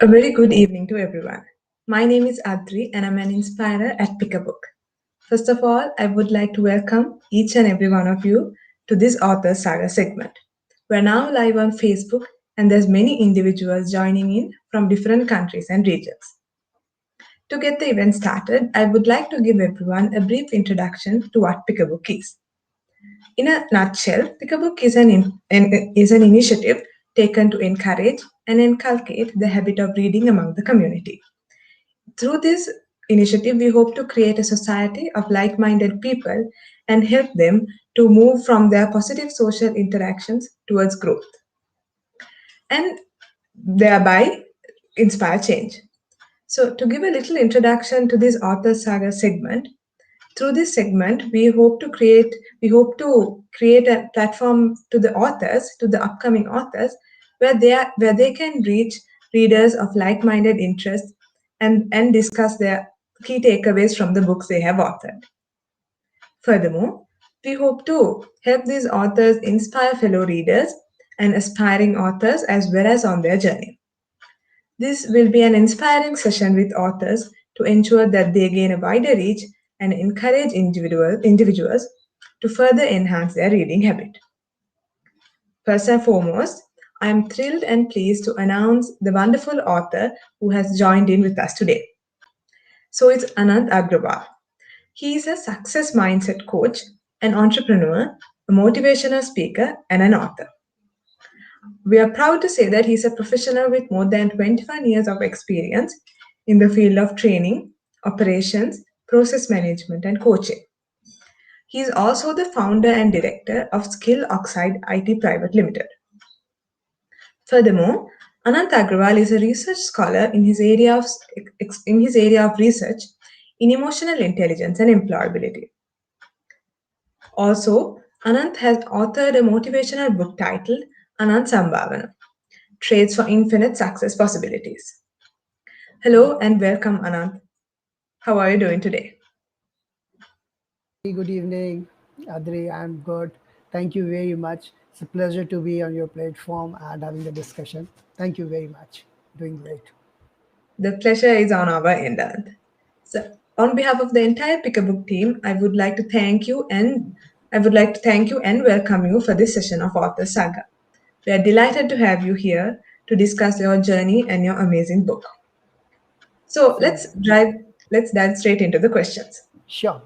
A very good evening to everyone. My name is Adri and I'm an inspirer at Pick a Book. First of all, I would like to welcome each and every one of you to this author saga segment. We're now live on Facebook and there's many individuals joining in from different countries and regions. To get the event started, I would like to give everyone a brief introduction to what Pick a Book is. In a nutshell, Pick a Book is an initiative taken to encourage and inculcate the habit of reading among the community. Through this initiative, we hope to create a society of like minded people and help them to move from their positive social interactions towards growth and thereby inspire change. So, to give a little introduction to this author saga segment, through this segment, we hope to create a platform to the authors, to the upcoming authors, where they can reach readers of like-minded interests and discuss their key takeaways from the books they have authored. Furthermore, we hope to help these authors inspire fellow readers and aspiring authors as well as on their journey. This will be an inspiring session with authors to ensure that they gain a wider reach and encourage individuals to further enhance their reading habit. First and foremost, I am thrilled and pleased to announce the wonderful author who has joined in with us today. So it's Anant Agrawal. He is a success mindset coach, an entrepreneur, a motivational speaker, and an author. We are proud to say that he's a professional with more than 25 years of experience in the field of training, operations, process management, and coaching. He is also the founder and director of Skill Oxide IT Private Limited. Furthermore, Anant Agrawal is a research scholar in his area of research in emotional intelligence and employability. Also, Anant has authored a motivational book titled Anant Sambhavana, Traits for Infinite Success Possibilities. Hello and welcome, Anant. How are you doing today? Very good evening, Adri. I'm good. Thank you very much. It's a pleasure to be on your platform and having the discussion. Thank you very much. Doing great. The pleasure is on our end, Anant. So, on behalf of the entire Pick a Book team, I would like to thank you and welcome you for this session of Author Saga. We are delighted to have you here to discuss your journey and your amazing book. So Same here. let's dive straight into the questions. Sure.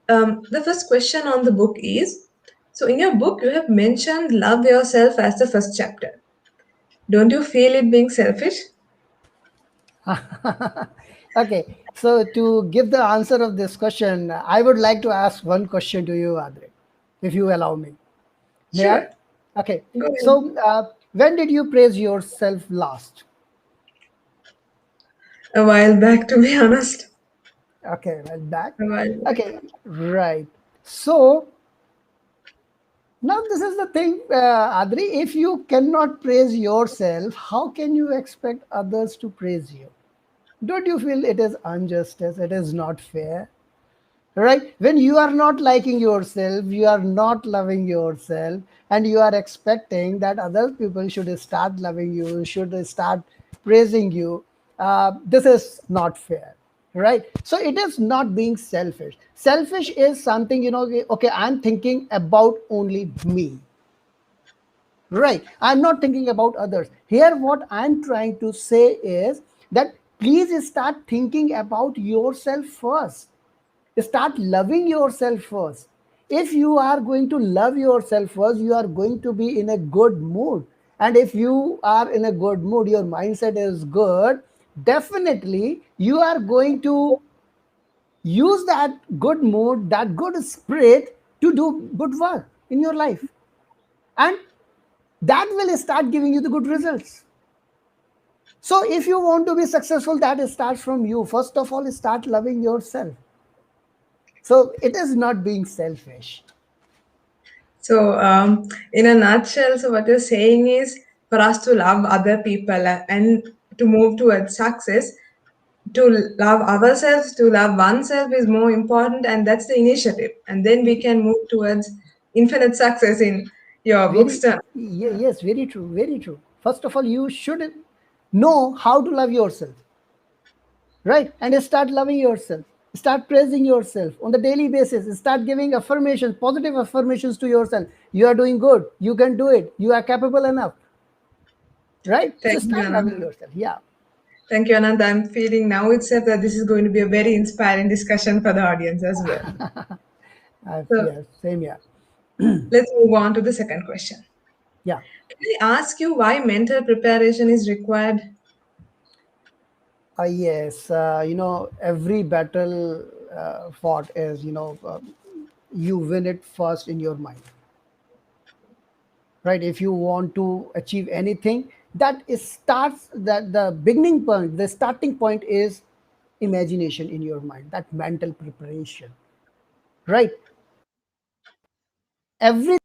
The first question on the book is, so in your book you have mentioned love yourself as the first chapter. Don't you feel it being selfish? Okay. So, to give the answer of this question, I would like to ask one question to you, Adri, if you allow me. May I? Sure. Okay. Go ahead. So, when did you praise yourself last? A while back, to be honest. Okay, well, back. A while back. Okay, right. So, now, this is the thing, Adri. If you cannot praise yourself, how can you expect others to praise you? Don't you feel it is injustice? It is not fair, right? When you are not liking yourself, you are not loving yourself, and you are expecting that other people should start loving you, should start praising you. This is not fair, right? So it is not being selfish. Selfish is something, okay, I'm thinking about only me, right? I'm not thinking about others. Here, what I'm trying to say is that please start thinking about yourself first. Start loving yourself first. If you are going to love yourself first, you are going to be in a good mood. And if you are in a good mood, your mindset is good, definitely you are going to use that good mood, that good spirit to do good work in your life. And that will start giving you the good results. So if you want to be successful, that starts from you. First of all, start loving yourself. So it is not being selfish. So, in a nutshell, so what you're saying is for us to love other people and to move towards success, to love ourselves, to love oneself is more important, and that's the initiative. And then we can move towards infinite success in your book's Very, term. yes, very true, very true. First of all, you should know how to love yourself, right? And start loving yourself, start praising yourself on the daily basis, start giving affirmations, positive affirmations to yourself. You are doing good, you can do it, you are capable enough, right? So Thank you, start loving Anand. yourself. Yeah. Thank you, Anand. I'm feeling now itself that this is going to be a very inspiring discussion for the audience as well. So Yes, same here. let's move on to the second question. Yeah. Can I ask you why mental preparation is required? Yes, every battle fought is, you win it first in your mind, right? If you want to achieve anything, that is starts that the beginning point, the starting point is imagination in your mind, that mental preparation, right? Everything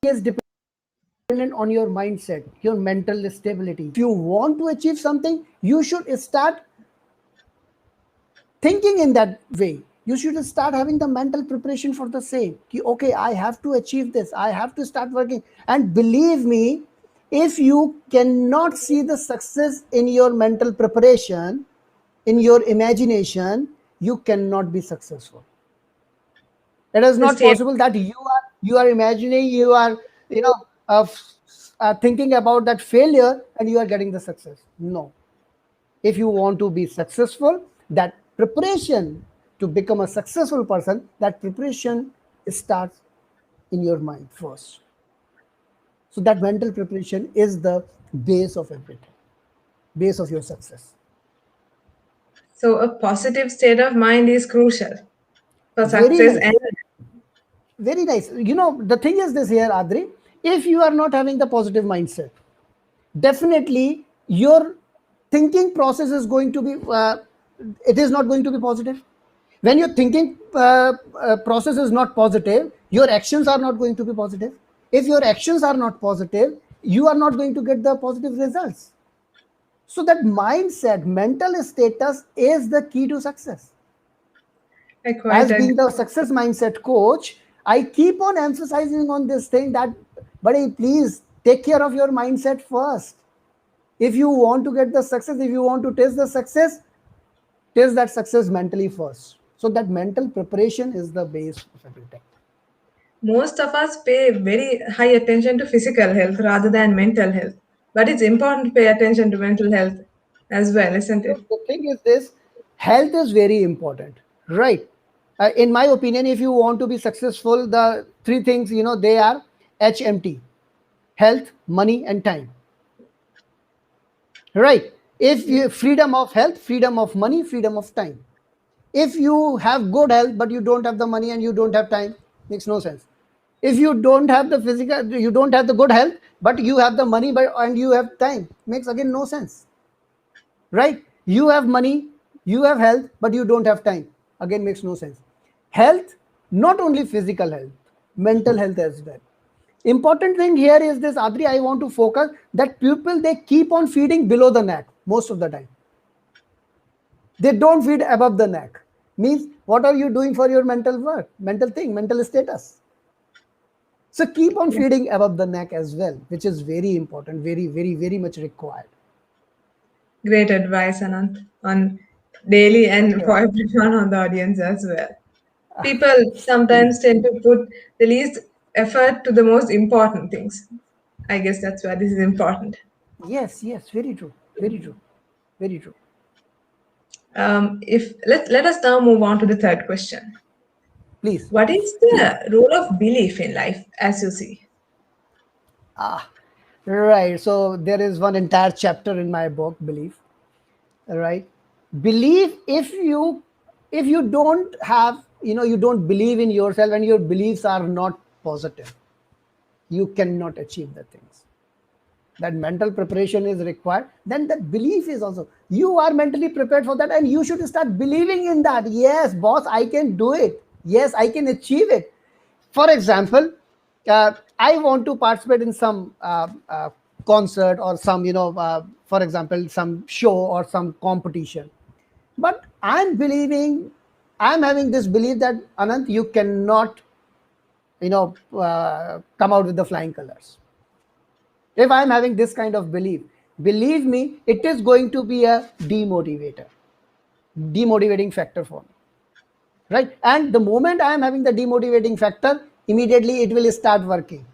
is dependent on your mindset, your mental stability. If you want to achieve something, you should start thinking in that way. You should start having the mental preparation for the same. Okay, I have to achieve this, I have to start working. And believe me, if you cannot see the success in your mental preparation, in your imagination, you cannot be successful. It is The not state. possible that you are imagining, you are, you know thinking about that failure and you are getting the success. No. If you want to be successful, that preparation to become a successful person, that preparation starts in your mind first. So that mental preparation is the base of everything, base of your success. So a positive state of mind is crucial for Very success and nice. Very nice. The thing is this here, Adri, if you are not having the positive mindset, definitely your thinking process is going to be it is not going to be positive. When your thinking process is not positive, your actions are not going to be positive. If your actions are not positive, you are not going to get the positive results. So that mindset, mental status is the key to success. I quite As agree. being the success mindset coach, I keep on emphasizing on this thing that, buddy, please take care of your mindset first. If you want to get the success, if you want to taste the success, taste that success mentally first. So that mental preparation is the base of everything. Most of us pay very high attention to physical health rather than mental health. But it's important to pay attention to mental health as well, isn't it? The thing is this, health is very important, right? In my opinion, if you want to be successful, the three things, they are HMT: health, money, and time, right? If you freedom of health, freedom of money, freedom of time. If you have good health but you don't have the money and you don't have time, makes no sense. If you don't have the physical, you don't have the good health but you have the money and you have time, makes again no sense, right? You have money, you have health, but you don't have time, again makes no sense. Health, not only physical health, mental health as well. Important thing here is this, Adri, I want to focus that people, they keep on feeding below the neck most of the time. They don't feed above the neck. Means, what are you doing for your mental work, mental thing, mental status? So keep on Yeah. feeding above the neck as well, which is very important, very, very, very much required. Great advice, Anant, on daily Thank and you. for everyone on the audience as well. People sometimes tend to put the least effort to the most important things. I guess that's why this is important. Yes, yes, very true, very true, very true. If let us now move on to the third question. Please. What is the role of belief in life as you see? Ah, right. So there is one entire chapter in my book, Belief. Right? Belief, if you don't have, you don't believe in yourself and your beliefs are not positive, you cannot achieve the things. That mental preparation is required, then that belief is also, you are mentally prepared for that and you should start believing in that. Yes, boss, I can do it. Yes, I can achieve it. For example, I want to participate in some concert or some, for example, some show or some competition, but I'm having this belief that, Anant, you cannot come out with the flying colors. If I'm having this kind of belief, believe me, it is going to be a demotivating factor for me, right? And the moment I am having the demotivating factor, immediately it will start working,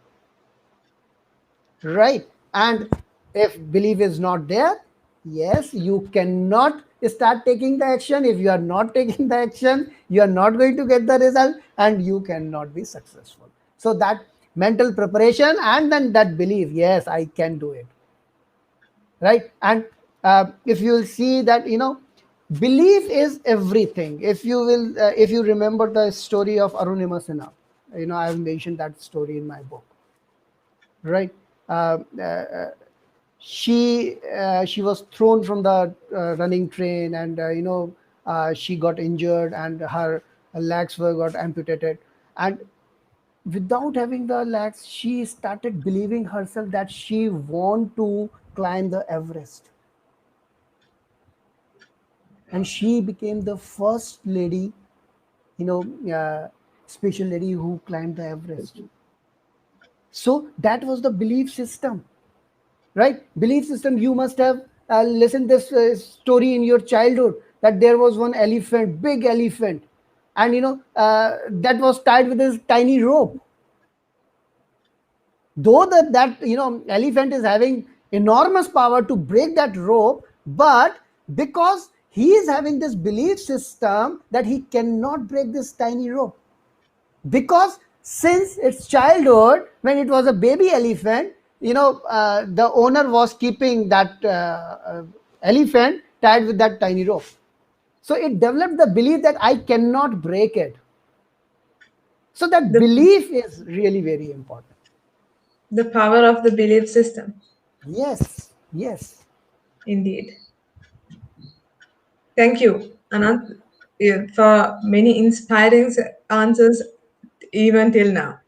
right? And if belief is not there, yes, you cannot start taking the action. If you are not taking the action, you are not going to get the result, and you cannot be successful. So that mental preparation and then that belief, yes, I can do it, right? And if you'll see that, belief is everything. If you remember the story of Arunima Sinha, I have mentioned that story in my book, right? uh, uh, she was thrown from the running train, and she got injured, and her legs were got amputated. And without having the legs, she started believing herself that she want to climb the Everest, and she became the first lady, you know special lady who climbed the Everest. So that was the belief system, right? Belief system. You must have listened this story in your childhood, that there was one elephant, big elephant, and that was tied with this tiny rope. Though that elephant is having enormous power to break that rope, but because he is having this belief system that he cannot break this tiny rope, because since its childhood, when it was a baby elephant, the owner was keeping that elephant tied with that tiny rope. So it developed the belief that I cannot break it. So that The belief is really very important. the power of the belief system, Yes, yes. indeed. Thank you, Anant, for many inspiring answers even till now.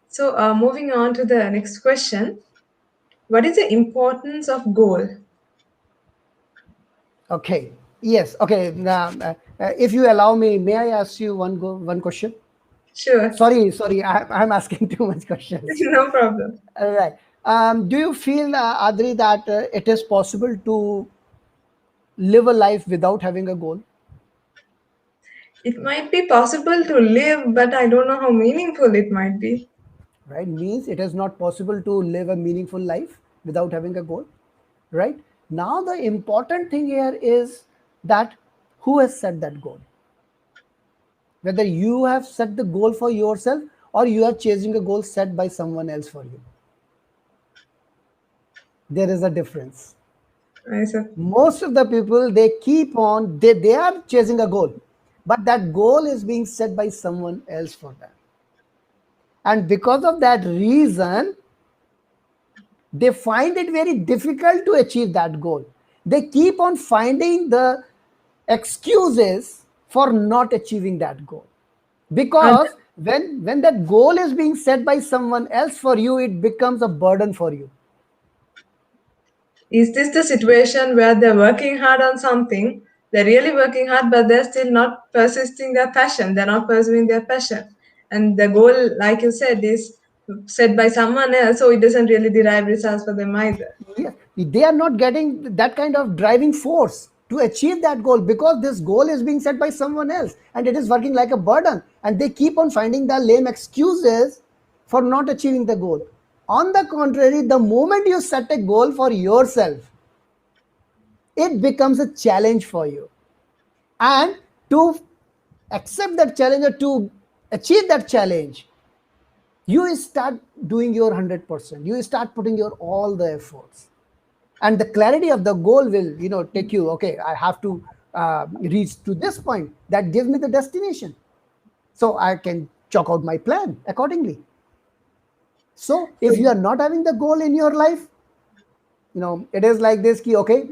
So, moving on to the next question. What is the importance of goal? Okay. Yes. Okay. Now, if you allow me, may I ask you one question? Sure, Sorry. I'm asking too much questions. no problem. All right. Do you feel, Adri, that it is possible to live a life without having a goal? It might be possible to live, but I don't know how meaningful it might be. Right? Means it is not possible to live a meaningful life without having a goal. Right? Now, the important thing here is that who has set that goal? Whether you have set the goal for yourself, or you are chasing a goal set by someone else for you. There is a difference. I said, Most of the people, they keep on, they are chasing a goal, but that goal is being set by someone else for them. And because of that reason, they find it very difficult to achieve that goal. They keep on finding the excuses for not achieving that goal, and because when that goal is being set by someone else for you, it becomes a burden for you. is this the situation where they're working hard on something? They're really working hard, but they're still not persisting their passion. They're not pursuing their passion. And the goal, like you said, is set by someone else, so it doesn't really derive results for them either. Yes, they are not getting that kind of driving force to achieve that goal, because this goal is being set by someone else and it is working like a burden, and they keep on finding the lame excuses for not achieving the goal. On the contrary, the moment you set a goal for yourself, it becomes a challenge for you. And to accept that challenge, or to achieve that challenge, you start doing your 100%. You start putting your all the efforts, and the clarity of the goal will take you, okay, I have to reach to this point, that gives me the destination, so I can chalk out my plan accordingly. So So if you are not having the goal in your life, it is like this key, okay,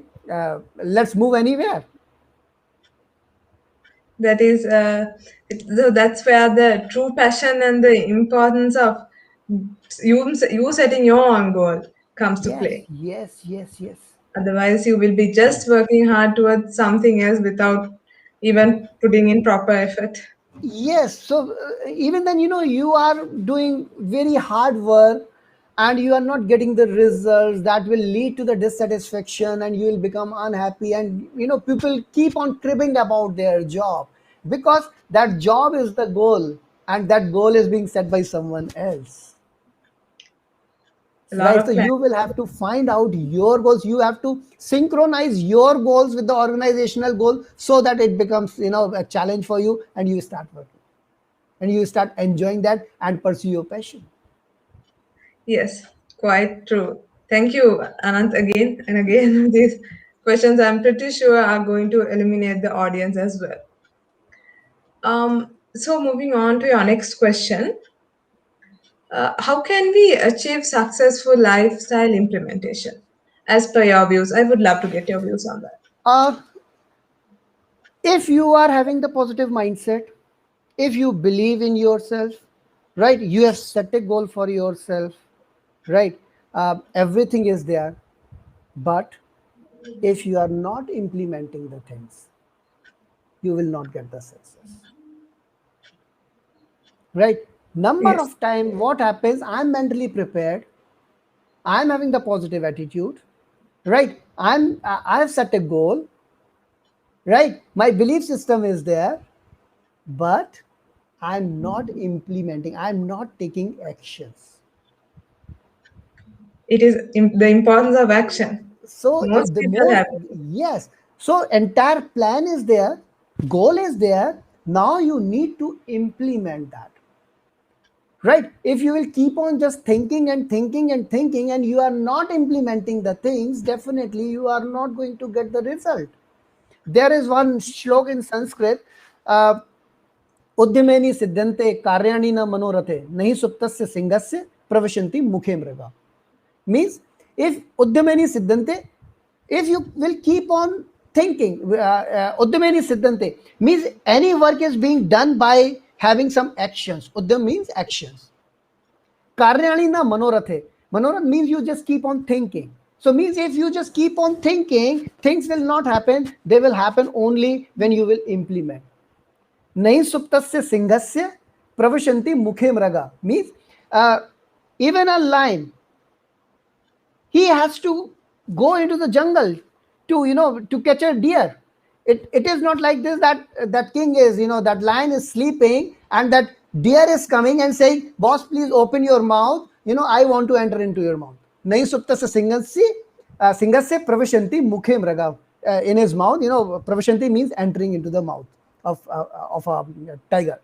let's move anywhere. that is, so that's where the true passion and the importance of you setting your own goal comes to Yes, play. yes, yes, yes. Otherwise, you will be just working hard towards something else without even putting in proper effort. Yes, so even then, you are doing very hard work, and you are not getting the results, that will lead to the dissatisfaction and you will become unhappy. And people keep on cribbing about their job because that job is the goal, and that goal is being set by someone else. A lot Right, of so planning. you will have to find out your goals. You have to synchronize your goals with the organizational goal so that it becomes a challenge for you, and you start working and you start enjoying that and pursue your passion. Yes, quite true. Thank you, Anant, again and again. These questions I'm pretty sure are going to eliminate the audience as well. So moving on to your next question, how can we achieve successful lifestyle implementation? As per your views, I would love to get your views on that. uh, if you are having the positive mindset, if you believe in yourself, right, you have set a goal for yourself, right, everything is there. But if you are not implementing the things, you will not get the success. Right, number Yes, of time what happens, I'm mentally prepared, I'm having the positive attitude, right, I've set a goal, right, my belief system is there, but I'm not implementing, I'm not taking actions. it is the importance of action. So Most the people most, have. yes, so entire plan is there, goal is there, now you need to implement that. Right, if you will keep on just thinking and thinking and thinking and you are not implementing the things, definitely you are not going to get the result. There is one shlok in Sanskrit, uh, उद्यमेनि सिद्धन्ते कार्याणि न मनोरथे नहीं सुप्तस्य सिंहस्य प्रविशन्ति मुखे मृगा. Means if uddhamani siddhante, if you will keep on thinking, uddhamani siddhante means any work is being done by having some actions. Uddham means actions. Karyani na manorathe. Manorath means you just keep on thinking. So means if you just keep on thinking, things will not happen. They will happen only when you will implement. Nahi suptasya singhasya pravashanti mukhe mraga. Means uh, even a lion, he has to go into the jungle to to catch a deer. It is not like this that that king is that lion is sleeping and that deer is coming and saying, boss, please open your mouth, I want to enter into your mouth. Nahi supta se singasya pravashanti mukhe mraga. In his mouth, pravashanti means entering into the mouth of a tiger,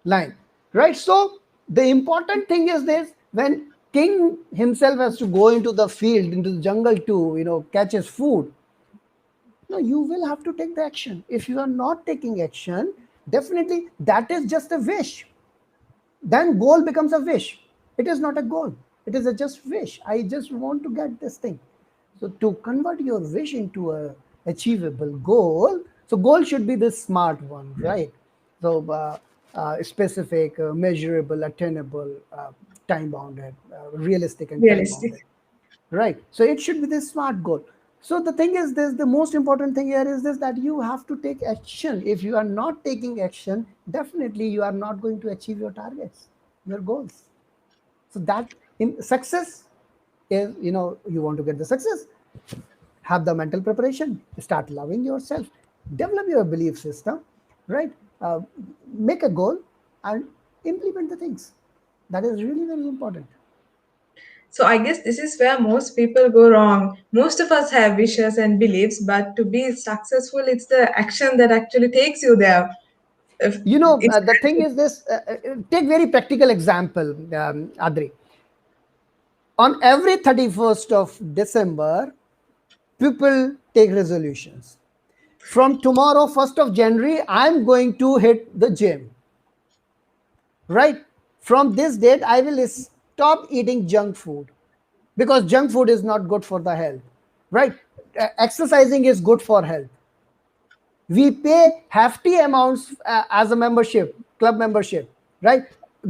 lion, right? So the important thing is this: when king himself has to go into the field, into the jungle to catch his food, no, you will have to take the action. If you are not taking action, definitely that is just a wish. Then goal becomes a wish. It is not a goal, it is a just wish. I just want to get this thing. So to convert your wish into a achievable goal, so goal should be the smart one, right? So specific, measurable, attainable, time bounded, realistic and time Realistic. bounded, right? So it should be this smart goal. So the thing is this, the most important thing here is this, that you have to take action. If you are not taking action, definitely you are not going to achieve your targets, your goals. So that in success is, you want to get the success, have the mental preparation, start loving yourself, develop your belief system, right? Make a goal and implement the things. That is really very important. So I guess this is where most people go wrong. Most of us have wishes and beliefs, but to be successful, it's the action that actually takes you there. If it's The thing is this, take very practical example, Adri. On every 31st of December, people take resolutions. From tomorrow, 1st of January, I'm going to hit the gym, right? From this date, I will stop eating junk food because junk food is not good for the health, right? Exercising is good for health. We pay hefty amounts as a membership, club membership, right?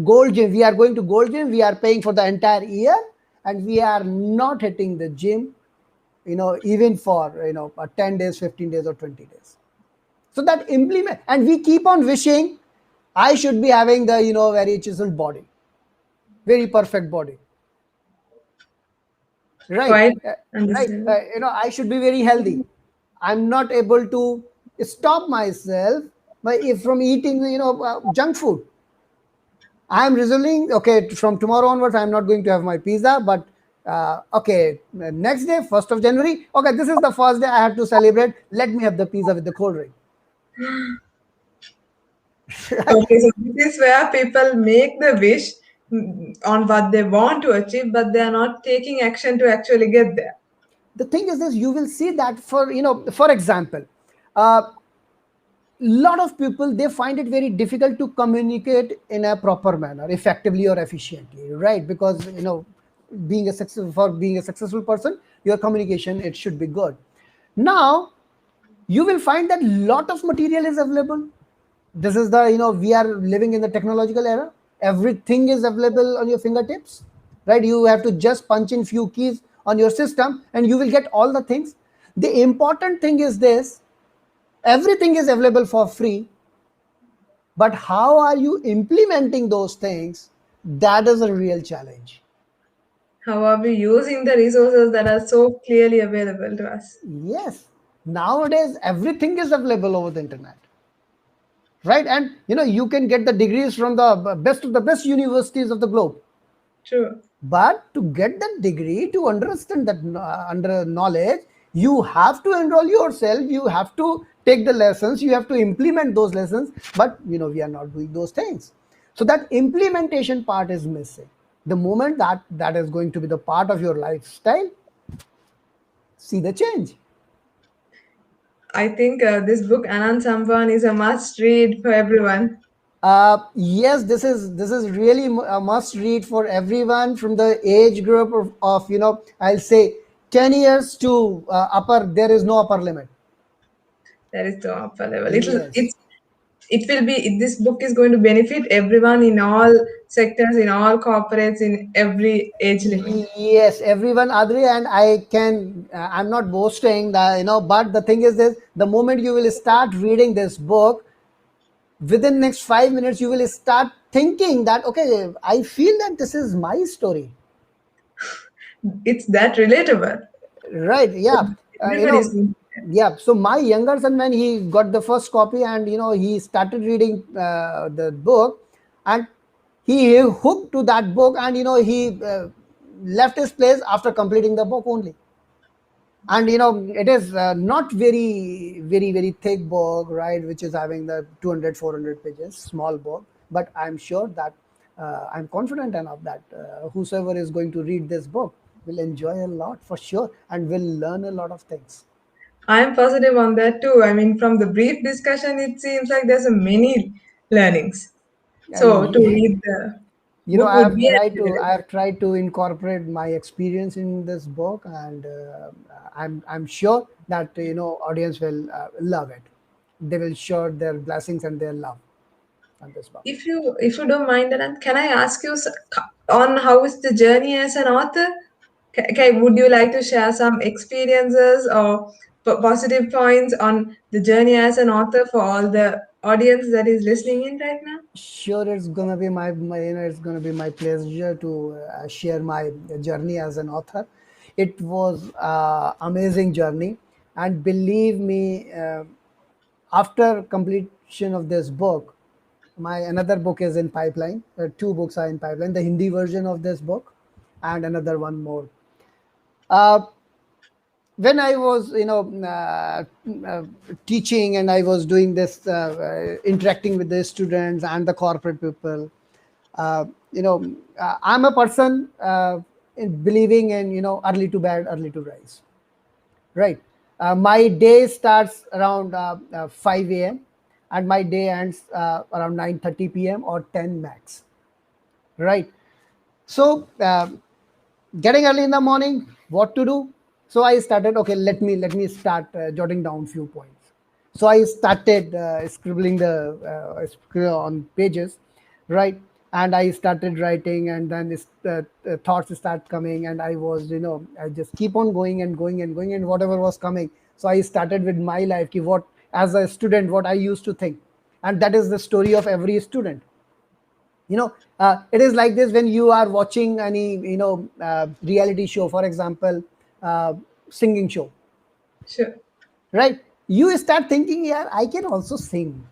Gold gym, we are going to gold gym, we are paying for the entire year, and we are not hitting the gym, even for 10 days, 15 days, or 20 days. So that implement, and we keep on wishing I should be having the very chiseled body, very perfect body. Right. Quite Right. understandable. I should be very healthy. I'm not able to stop myself from eating, junk food. I'm resolving, okay, from tomorrow onwards, I'm not going to have my pizza, but okay, next day, 1st of January, okay, this is the first day I have to celebrate. Let me have the pizza with the cold drink. Right? Okay, so this is where people make the wish on what they want to achieve, but they are not taking action to actually get there. The thing is this, you will see that for example, a lot of people, they find it very difficult to communicate in a proper manner, effectively or efficiently, right? Because being a successful person, your communication, it should be good. Now you will find that lot of material is available. This is the, we are living in the technological era. Everything is available on your fingertips, right? You have to just punch in few keys on your system and you will get all the things. The important thing is this: everything is available for free, but how are you implementing those things? That is a real challenge. How are we using the resources that are so clearly available to us? Yes, nowadays everything is available over the internet, right? And you can get the degrees from the best of the best universities of the globe. True. But to get that degree, to understand that under knowledge, you have to enroll yourself, you have to take the lessons, you have to implement those lessons. But we are not doing those things. So that implementation part is missing. The moment that is going to be the part of your lifestyle, see the change. I think this book Anand Sampan is a must read for everyone. Yes, this is really a must read for everyone from the age group of I'll say 10 years to upper. There is no upper limit. That is the upper level. Yes. It will be, this book is going to benefit everyone in all sectors, in all corporates, in every age limit. Yes, everyone agree, and I can. I'm not boasting that but the thing is this: the moment you will start reading this book, within next 5 minutes, you will start thinking that okay, I feel that this is my story. It's that relatable. Right? Yeah. Everybody's going to. Yeah. So my younger son, when he got the first copy, and he started reading the book, and he hooked to that book, and he left his place after completing the book only. And it is not very thick book, right, which is having the 200, 400 pages, small book. But I'm sure that I'm confident enough that whosoever is going to read this book will enjoy a lot for sure and will learn a lot of things. I'm positive on that too. I mean, from the brief discussion, it seems like there's a many learnings. So to I, read the I book would have be tried a to really I have tried to incorporate my experience in this book, and I'm sure that audience will love it. They will show their blessings and their love on this book. if you don't mind, Anand, can I ask you on how is the journey as an author? Would you like to share some experiences or positive points on the journey as an author for all the audience that is listening in right now? Sure, it's gonna be it's gonna be my pleasure to share my journey as an author. It was amazing journey, and believe me, after completion of this book, my another book is in pipeline. Two books are in pipeline: the Hindi version of this book, and another one more. Uh, when I was, teaching, and I was doing this, interacting with the students and the corporate people, I'm a person in believing in early to bed, early to rise. Right. My day starts around 5 a.m. and my day ends around 9:30 p.m. or 10 max. Right. So getting early in the morning, what to do? So I started, okay, let me start jotting down few points. So I started scribbling on pages, right? And I started writing, and then thoughts start coming, and I was, I just keep on going and going and going, and whatever was coming. So I started with my life, what as a student, what I used to think, and that is the story of every student. It is like this when you are watching any reality show, for example, uh, singing show, Sure. right? You start thinking, yeah, I can also sing,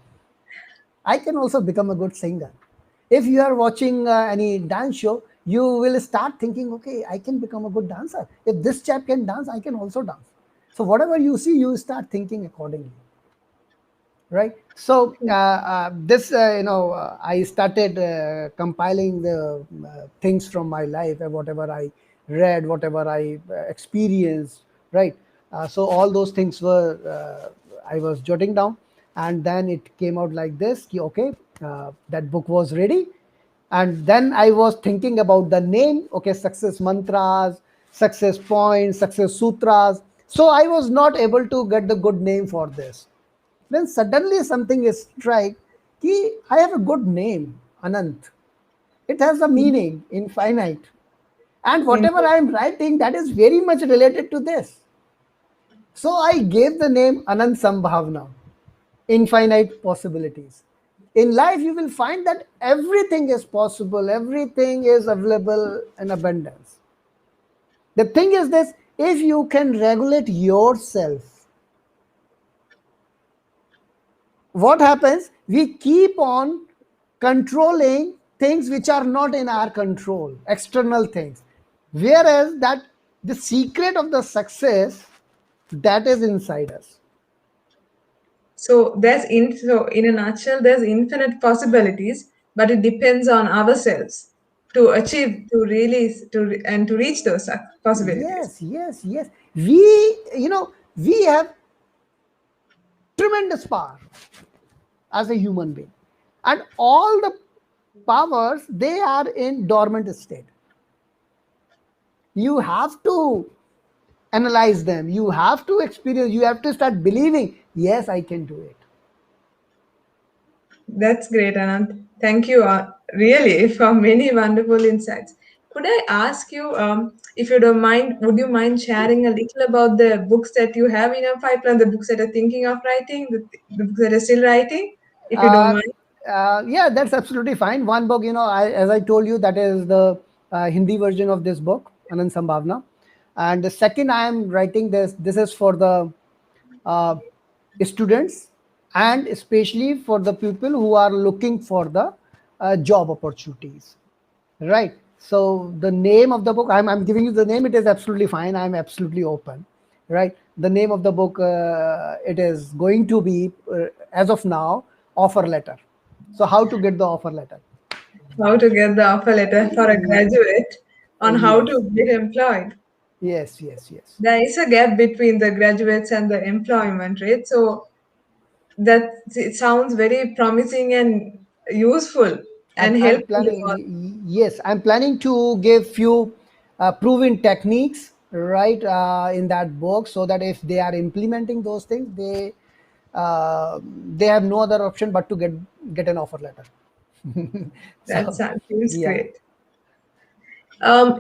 I can also become a good singer. If you are watching any dance show, you will start thinking, okay, I can become a good dancer. If this chap can dance, I can also dance. So whatever you see, you start thinking accordingly, right? So this I started compiling the things from my life, whatever I read, whatever I experienced, right? So all those things were I was jotting down, and then it came out like this, okay, that book was ready. And then I was thinking about the name, okay, success mantras, success points, success sutras. So I was not able to get the good name for this. Then suddenly something is strike, ki I have a good name, Anant. It has a meaning, infinite. And whatever I am writing, that is very much related to this. So I gave the name Anant Sambhavna, infinite possibilities. In life, you will find that everything is possible, everything is available in abundance. The thing is this, if you can regulate yourself, what happens? We keep on controlling things which are not in our control, external things. Whereas that the secret of the success, that is inside us. So in a nutshell, there's infinite possibilities, but it depends on ourselves to achieve, to really, and to reach those possibilities. Yes, yes, yes. We have tremendous power as a human being. And all the powers, they are in dormant state. You have to analyze them, you have to experience, you have to start believing, yes, I can do it. That's great, Anand. Thank you, really, for many wonderful insights. Could I ask you, if you don't mind, would you mind sharing a little about the books that you have in your pipeline, the books that are thinking of writing, the books that are still writing, if you don't uh, mind? yeah, that's absolutely fine. One book, as I told you, that is the Hindi version of this book, Anand Sambhavna. And the second I am writing this is for the uh, students, and especially for the people who are looking for the job opportunities. Right. So the name of the book, I'm giving you the name. It is absolutely fine. I'm absolutely open. Right. The name of the book, it is going to be, as of now, offer letter. So how to get the offer letter? How to get the offer letter for a graduate on how Yes. to get employed. Yes. Yes. Yes. There is a gap between the graduates and the employment rate. So that it sounds very promising and useful and I'm helpful planning. for Yes, I'm planning to give few proven techniques, right, in that book, so that if they are implementing those things, they have no other option but to get an offer letter. that. So, Feels yeah. great.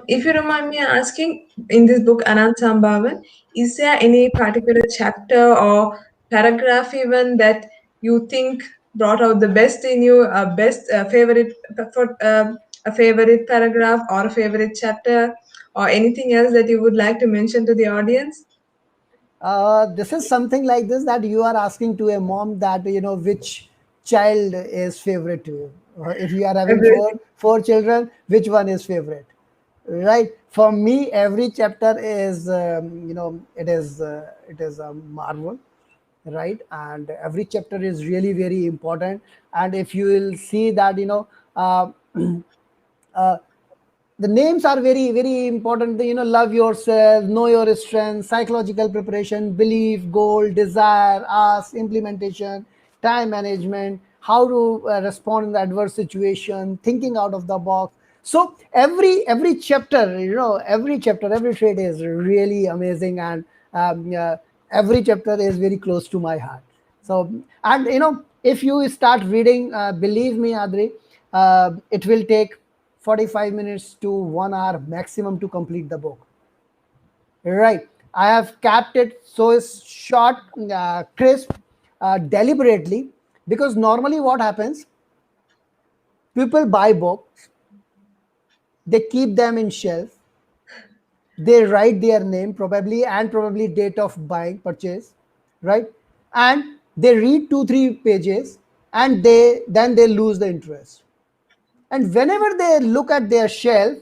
If you don't mind me asking, in this book, Anand Sambhavan, is there any particular chapter or paragraph even that you think brought out the best in you, a best favorite for a favorite paragraph or a favorite chapter, or anything else that you would like to mention to the audience? This is something like this, that you are asking to a mom that which child is favorite to you. If you are having Everything. four children, which one is favorite? Right. For me, every chapter is it is a marvel, right? And every chapter is really very important. And if you will see that uh, the names are very very important. Love yourself, know your strength, psychological preparation, belief, goal, desire, ask, implementation, time management, how to respond in the adverse situation, thinking out of the box. So every chapter, every chapter, every trait is really amazing. And every chapter is very close to my heart. So, and if you start reading, believe me, Adri, it will take 45 minutes to 1 hour maximum to complete the book. Right. I have kept it so it's short, crisp, deliberately, because normally what happens, People buy books, they keep them in shelf, they write their name probably and probably date of buying purchase, right? And they read 2 3 pages and they lose the interest. And whenever they look at their shelf,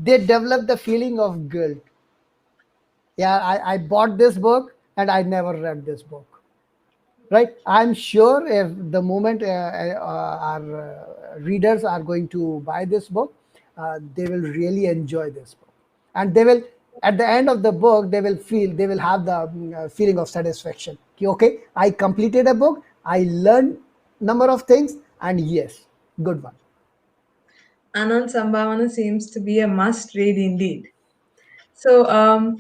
they develop the feeling of guilt. Yeah, I bought this book and I never read this book, right? I'm sure if the moment our readers are going to buy this book, they will really enjoy this book, and they will, at the end of the book, they will have the feeling of satisfaction. Okay, I completed a book, I learned number of things, and yes, good one. Anand Sambhavana seems to be a must read indeed. So,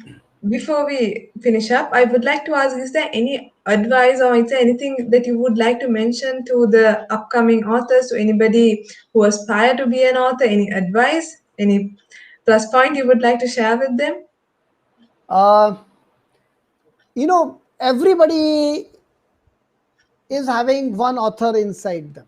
before we finish up, I would like to ask, is there any advice or is there anything that you would like to mention to the upcoming authors, to anybody who aspire to be an author? Any advice, any plus point you would like to share with them? uh, everybody is having one author inside them,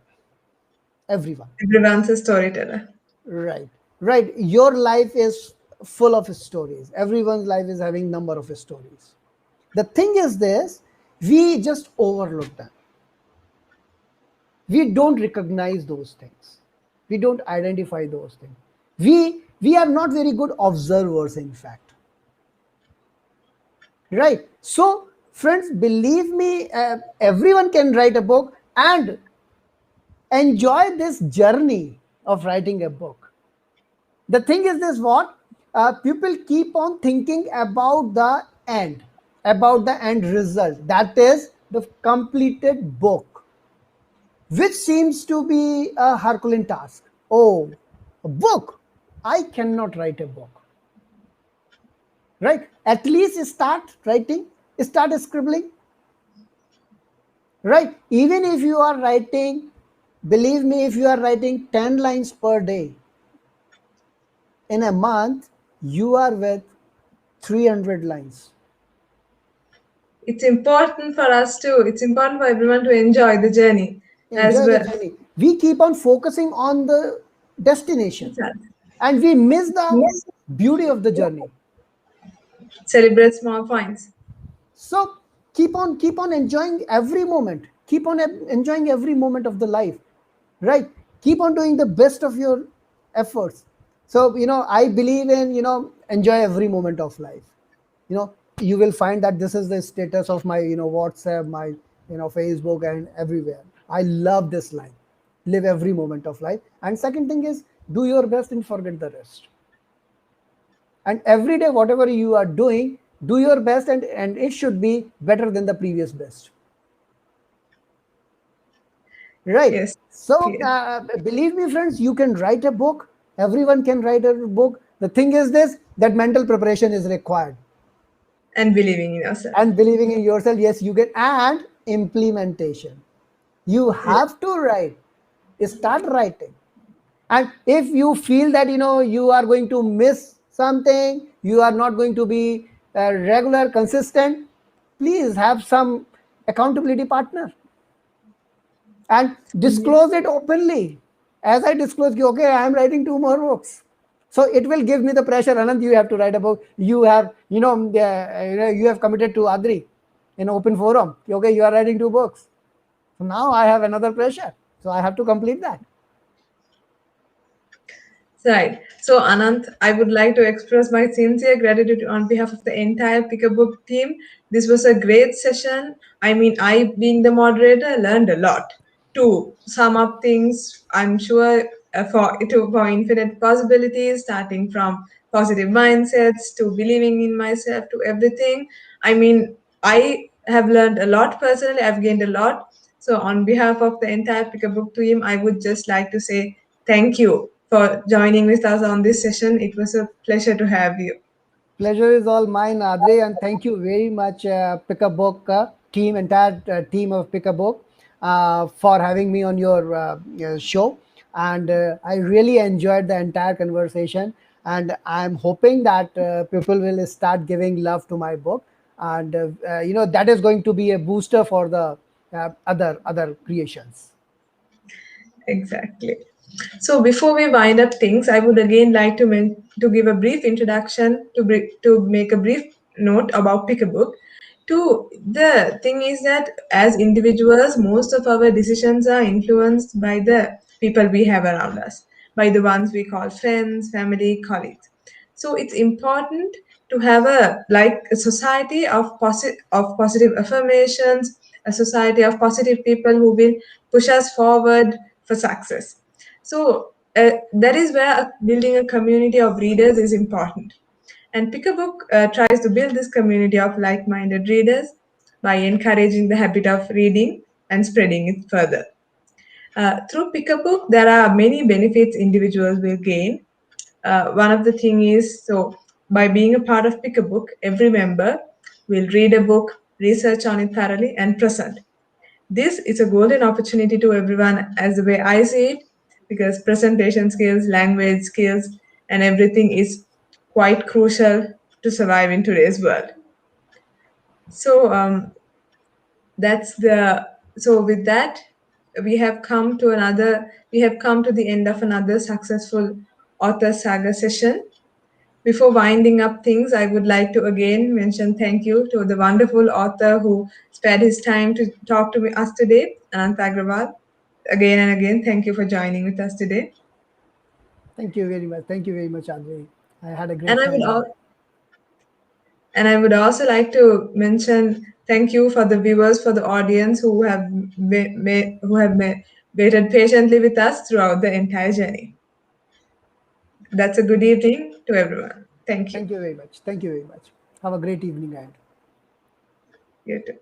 everyone. Everyone's a storyteller. Right, right. Your life is full of stories. Everyone's life is having number of stories. The thing is this, we just overlook them. We don't recognize those things. We don't identify those things. We are not very good observers, in fact. Right. So, friends, believe me, everyone can write a book and enjoy this journey of writing a book. The thing is this, what people keep on thinking about the end result, that is the completed book, which seems to be a herculean task. Oh, a book, I cannot write a book, right? At least start writing, start scribbling, right? Even if you are writing, believe me, if you are writing 10 lines per day, in a month you are with 300 lines. It's important for everyone to enjoy the journey as Enjoy the well. journey. We keep on focusing on the destination Exactly. and we miss the Yes. beauty of the journey. Celebrate small points. So keep on enjoying every moment. Keep on enjoying every moment of the life, right? Keep on doing the best of your efforts. So I believe in enjoy every moment of life. You will find that this is the status of my WhatsApp, my Facebook, and everywhere. I love this line: live every moment of life. And second thing is, do your best and forget the rest. And every day whatever you are doing, do your best, and it should be better than the previous best, right? Yes. So Yes. believe me, friends, you can write a book. Everyone can write a book. The thing is this, that mental preparation is required, And believing in yourself. and believing in yourself. Yes, you can. And implementation, you Yes. have to write, start writing. And if you feel that you are going to miss something, you are not going to be regular, consistent, please have some accountability partner and disclose Yes. it openly. As I disclose, okay, I am writing 2 more books. So it will give me the pressure. Anand, you have to write a book. You have, you have committed to Adri in open forum. Okay, you are writing 2 books. So now I have another pressure. So I have to complete that. Right. So, Anant, I would like to express my sincere gratitude on behalf of the entire Pick a Book team. This was a great session. I mean, I, being the moderator, learned a lot. To sum up things, I'm sure for infinite possibilities, starting from positive mindsets to believing in myself to everything. I mean, I have learned a lot personally. I've gained a lot. So, on behalf of the entire Pick a Book team, I would just like to say thank you for joining with us on this session. It was a pleasure to have you. Pleasure is all mine, Adre, and thank you very much, Pick a Book team, entire team of Pick a Book, for having me on your show. And I really enjoyed the entire conversation. And I'm hoping that people will start giving love to my book, and that is going to be a booster for the other creations. Exactly. So before we wind up things, I would again like to give a brief introduction to make a brief note about Pick a Book. The thing is that as individuals, most of our decisions are influenced by the people we have around us, by the ones we call friends, family, colleagues. So it's important to have a society of positive affirmations, a society of positive people who will push us forward for success. So that is where building a community of readers is important. And Pick a Book tries to build this community of like minded readers by encouraging the habit of reading and spreading it further. Through Pick a Book, there are many benefits individuals will gain. One of the thing is, so by being a part of Pick a Book, every member will read a book, research on it thoroughly, and present. This is a golden opportunity to everyone, as the way I see it, because presentation skills, language skills, and everything is quite crucial to survive in today's world. So that's the so with that we have come to the end of another successful author saga session. Before winding up things, I would like to again mention thank you to the wonderful author who spared his time to talk to us today, Anant Agrawal. Again and again, thank you for joining with us today. Thank you very much. Thank you very much, Andre. I had a And great I would time here. al- and I would also like to mention thank you for the viewers, for the audience waited patiently with us throughout the entire journey. That's a good evening to everyone. Thank you. Thank you very much. Thank you very much. Have a great evening ahead. You too.